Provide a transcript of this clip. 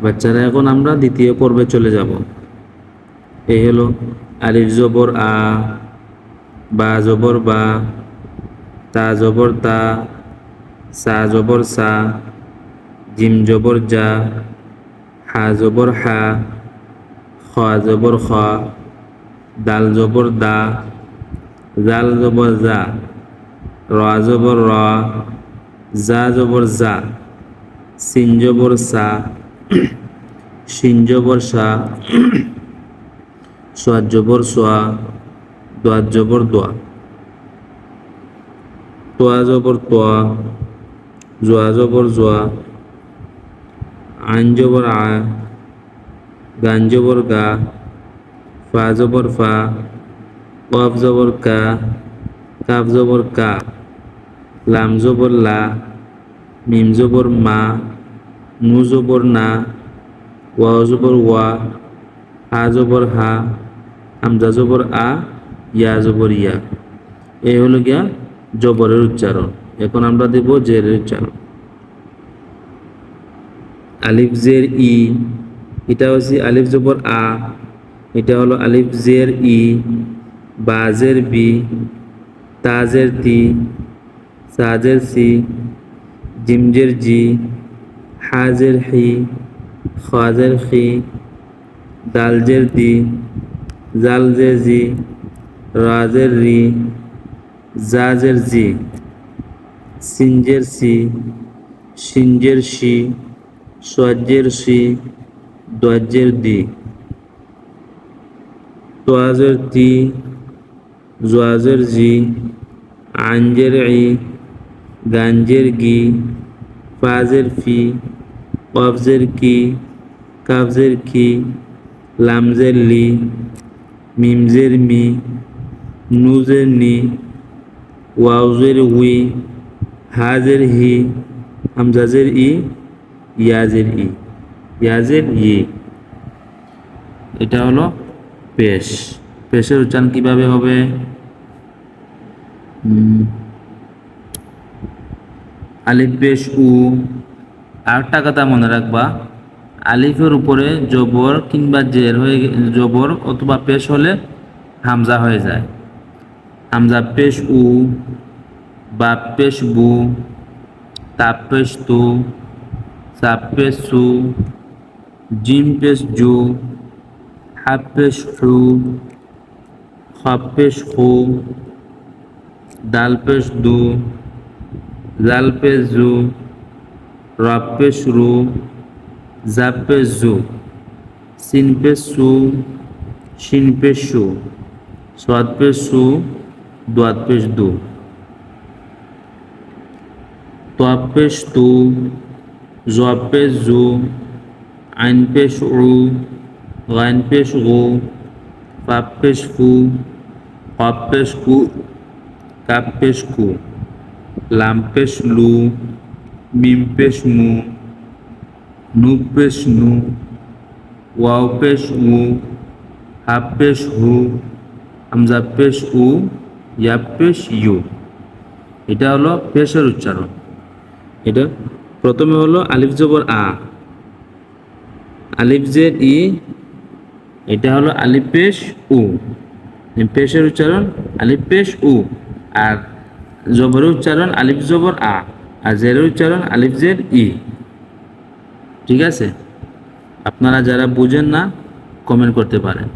বাচ্চারা এখন আমরা দ্বিতীয় পর্বে চলে যাব। এই হলো আলিফ জবর আ, বা জবর বা, তা জবর তা, সা জবর সা, জিম জবর জা, হা জবর হা, খ জবর খ, দাল জবর দা, জাল জবর জা, র জবর র, জা জবর জা, সিন জবর সা, শিন জবর সা, সোয়াদ জবর সোয়া, দোয়াত জবর দোয়া, তোয়া জবর তোয়া, জোয়া জবর জোয়া, আইন জবর আ, গান জবর গা, ফা জবর ফা, কফ জবর কা, কাফ জবর কা, লাম জবর লা, মিম জবর মা, নু জবর না, ওয়া জবর ওয়া, হা জবর হা, হামজা জবর আ, ইয়া জবর ইয়া। এই হলো গিয়া জবরের উচ্চারণ। এখন আমরা দেব জেরের উচ্চারণ। আলিফ জের ই, এটা হচ্ছে আলিফ জবর আ, এটা হলো আলিফ জের ই, বা জের বি, তা জের তি, সা জের সি, জিম জের জি, হা জের হি, খ জের খি, দাল জের দি, জাল জের জি, রা জের রি, জা জের জি, সিন জের সি, শিন জের শি, সোয়াদ জের সি, দোয়াত জের দি, তোয়া জের তি, জোয়া জের জি, আইন জের ই, গান জের গি, ফা জের ফি, কফ জের কি, কাফ জের কি, লাম জের লি, মিম জের মি, নু জের নি, ওয়াও জের উই, হা জের হি, হামজা জের ই, ইয়া জের ই, ইয়া জের ই। এটা হলো পেশ। পেশের উচ্চারণ কিভাবে হবে? আলিফ পেশ উ। আরেকটা কথা মনে রাখবা, আলিফের উপরে জবর কিংবা জের হয়ে জবর অথবা পেশ হলে হামজা হয়ে যায়। হামজা পেশ উ, বা পেশ বু, তাপ পেশ তু, সাপ পেশ সু, জিম পেশ জু, হাফ পেশ হু, খাপ পেশ হু, দাল পেশ দু, জাল পেশ জু, রাব পেশ রু, জাব পেশ জু, সিন পেশ সু, শিন পেশ সু, সোয়াদ পেশ সু, দোয়াত পেশ দু, তোয়াব পেশ তু, জোয়াব পেশ জু, আইন পেশ উ, গাইন পেশ গু, ফাপ পেশ ফু, কফ পেশ কু, কাপ পেশ কু, লাম পেশ লু, মিম পেশ মু, নু পেশ নু, ওয়াও পেশ উ, হাফ পেশ হু, হামজা পেশ উ, ইয়া পেশ ইউ। এটা হলো পেশের উচ্চারণ। এটা প্রথমে হলো আলিফ জবর আ, আলিফ জের ই, এটা হলো আলিফ পেশ উ। পেশের উচ্চারণ আলিফ পেশ উ, আর জবরের উচ্চারণ আলিফ জবর আ, আর জেরের উচ্চারণ আলিফ জের ই। ঠিক আছে? আপনারা যারা বুঝেন না কমেন্ট করতে পারেন।